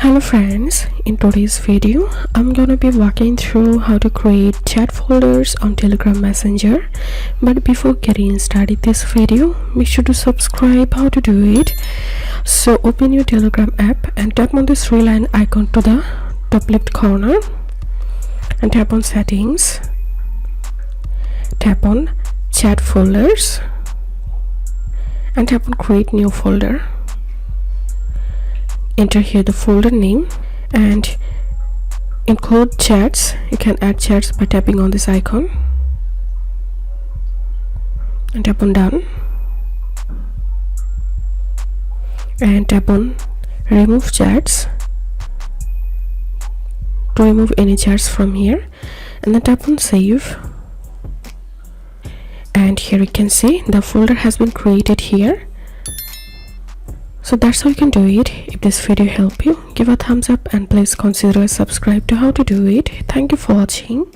Hello friends, in today's video I'm gonna be walking through how to create chat folders on Telegram Messenger. But before getting started this video, make sure to subscribe. How to do it: so open your Telegram app and tap on this three line icon to the top left corner and tap on settings, tap on chat folders and tap on create new folder. Enter here the folder name and include chats. You can add chats by tapping on this icon and tap on done and tap on remove chats to remove any chats from here, and then tap on save. And here you can see the folder has been created here. So that's how you can do it. If this video helped you, give a thumbs up and please consider subscribe to how to do it. Thank you for watching.